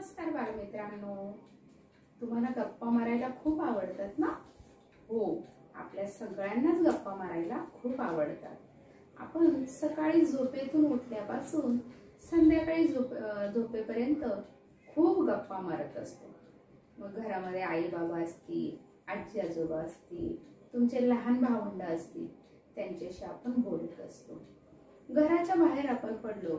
नमस्कार बालमित्रांनो, तुम्हाला गप्पा मारायला खूप आवडतात ना? हो, आपल्या सगळ्यांनाच गप्पा मारायला खूप आवडतात. आपण सकाळी झोपेतून उठल्यापासून संध्याकाळी झोपेपर्यंत खूप गप्पा मारत असतो. मग घरामध्ये आई बाबा असतील, आजी आजोबा असतील, तुमचे लहान भावंड असतील, त्यांच्याशी आपण बोलत असतो. घराच्या बाहेर आपण पडलो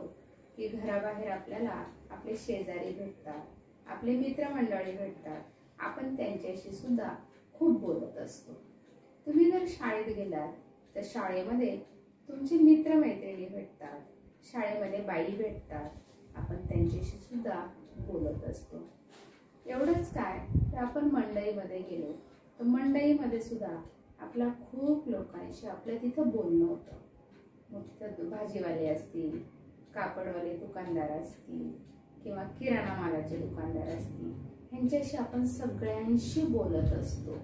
की घराबाहेर आपल्याला आपले शेजारी भेटतात, आपले मित्रमंडळी भेटतात. आपण त्यांच्याशी सुद्धा खूप बोलत असतो. तुम्ही जर शाळेत गेलात तर शाळेमध्ये तुमचे मित्रमैत्रिणी भेटतात, शाळेमध्ये बाई भेटतात. आपण त्यांच्याशी सुद्धा बोलत असतो. एवढंच काय तर आपण मंडईमध्ये गेलो तर मंडईमध्ये सुद्धा आपला खूप लोकांशी आपल्या तिथं बोलणं होतं. मग तिथं भाजीवाले असतील, कापडवाले दुकानदार असतील किंवा किराणा मालाचे दुकानदार असतील, ह्यांच्याशी आपण सगळ्यांशी बोलत असतो.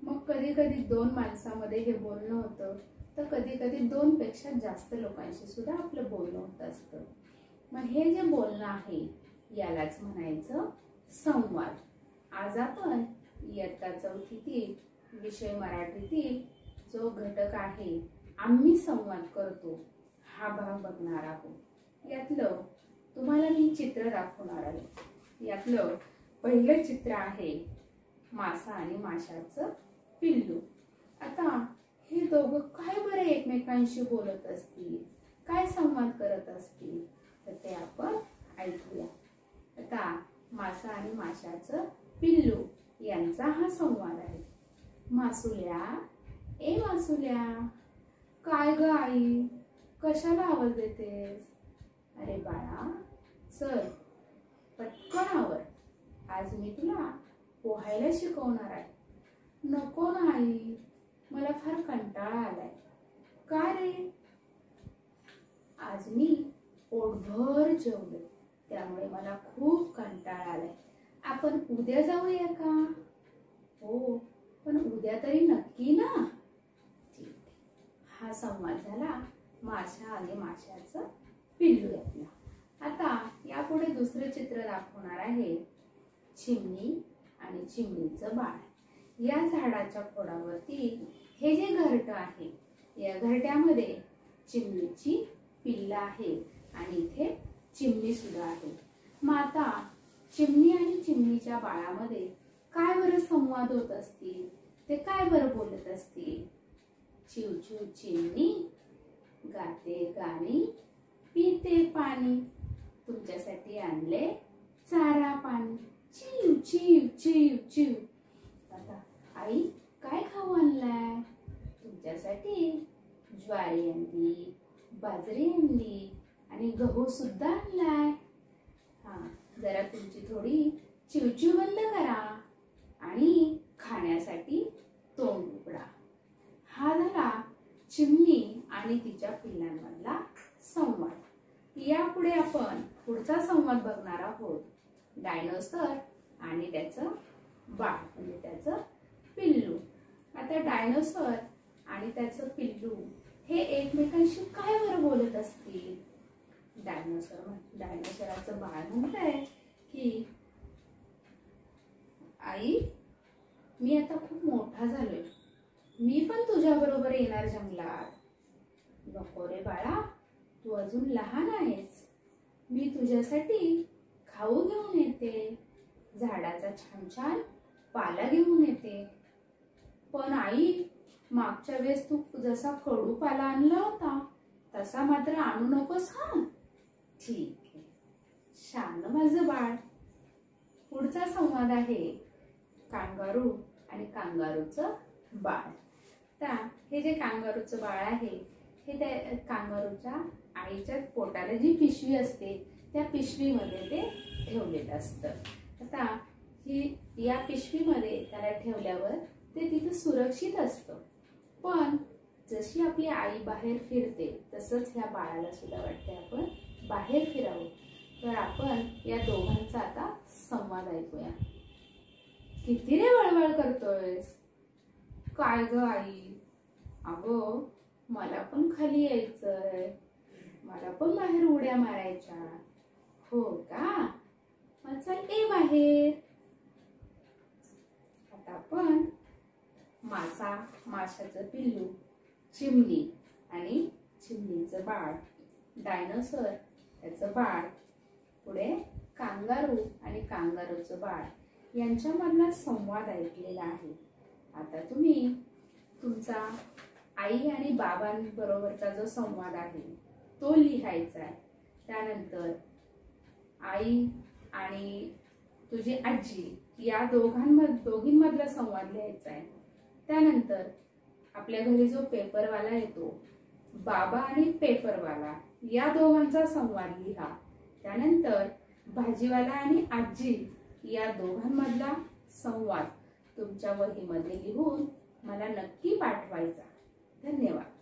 मग कधी कधी दोन माणसामध्ये हे बोलणं होतं तर कधी कधी दोन पेक्षा जास्त लोकांशी सुद्धा आपलं बोलणं होत असतं. मग हे जे बोलणं आहे यालाच म्हणायचं संवाद. आज आपण इयत्ता चौथीतील विषय मराठीतील जो घटक आहे आम्ही संवाद करतो हा भाग बघणार आहोत. यातलं तुम्हाला मी चित्र दाखवणार आहे. यातलं पहिलं चित्र आहे मासा आणि माशाचं पिल्लू. आता हे दोघं काय बरं एकमेकांशी बोलत असतील, काय संवाद करत असतील तर ते आपण ऐकूया. आता मासा आणि माशाचं पिल्लू यांचा हा संवाद आहे. मासुल्या, ए मासुल्या, काय ग आई, कशाला आवाज देतेस? अरे बाळा, चल पटकन आवर, आज मी तुला पोहायला शिकवणार आहे. नको ना आई, मला फार कंटाळा आलाय. का रे? आज मी पोटभर जेवले त्यामुळे मला खूप कंटाळा आलाय. आपण उद्या जाऊया का? हो, पण उद्या तरी नक्की ना? ठीक. हा संवाद झाला माशा आणि माशाचं पिल्लू यातला. आता यापुढे दुसरे चित्र दाखवणार आहे चिमणी आणि चिमणीचं बाळ. या झाडाच्या खोडावरती हे जे घरटं आहे या घरट्यामध्ये चिमणीची पिल्लं आहे आणि इथे चिमणी सुद्धा आहे. मग आता चिमणी आणि चिमणीच्या बाळामध्ये काय बरं संवाद होत असतील, ते काय बरं बोलत असतील? चिव चिव चिमणी गाते गाणी, पिते पाणी, तुमच्यासाठी आणले चारा पाणी, चिव चिव चिव चिव. आता आई काय खाऊ आणलाय? तुमच्यासाठी ज्वारी आणली, बाजरी आणली आणि गहू सुद्धा आणलाय. हा, जरा तुमची थोडी चिवचिव बंद करा आणि खाण्यासाठी तोंड उघडा. हा झाला चिमणी आणि तिच्या पिल्लांमधला संवाद. यापुढे आपण पुढचा संवाद बघणार आहोत डायनोसर आणि त्याचं बाळ म्हणजे त्याचं पिल्लू. आता डायनोसर आणि त्याचं पिल्लू हे एकमेकांशी काय बरं बोलत असतील? डायनोसराचं बाळ म्हणतंय की आई, मी आता खूप मोठा झालोय, मी पण तुझ्या बरोबर येणार जंगलात. नको रे बाळा, तू अजून लहान आहेस. मी तुझ्यासाठी खाऊ घेऊन येते, झाडाचा छान छान पाला घेऊन येते. पण आई, मागच्या वेळेस तू जसा कडू पाला आणला होता तसा मात्र आणू नकोस हा. ठीक आहे, शान माझं बाळ. पुढचा संवाद आहे कांगारू आणि कांगारूचं बाळ. तर हे जे कांगारूचं बाळ आहे हे त्या कांगारूच्या आईच्या पोटाला जी पिशवी असते त्या पिशवीमध्ये ते ठेवलेलं असतं. आता ही या पिशवीमध्ये त्याला ठेवल्यावर ते तिथं सुरक्षित असतं. पण जशी आपली आई बाहेर फिरते तसंच ह्या बाळाला सुद्धा वाटते आपण बाहेर फिरावं. तर आपण या दोघांचा आता संवाद ऐकूया. किती रे वळवळ करतोयस? काय ग आई? अगं, मला पण खाली यायचंय, मला पण बाहेर उड्या मारायच्या. हो का? मग चल बाहेर. आता आपण मासा, माशाचं पिल्लू, चिमणी आणि चिमणीचं बाळ, डायनोसॉर त्याचं बाळ, पुढे कांगारू आणि कांगारूचं बाळ यांच्यामधला संवाद ऐकलेला आहे. आता तुम्ही तुमचा आई आणि बाबांबरोबरचा जो संवाद आहे तो लिहायचा आहे. त्यानंतर आई आणि तुझी आजी या दोघींमधला संवाद लिहायचा आहे. त्यानंतर आपल्या घरी जो पेपरवाला येतो, बाबा आणि पेपरवाला या दोघांचा संवाद लिहा. त्यानंतर भाजीवाला आणि आजी या दोघांमधला संवाद तुमच्या वहीमध्ये लिहून मला नक्की पाठवायचा. धन्यवाद.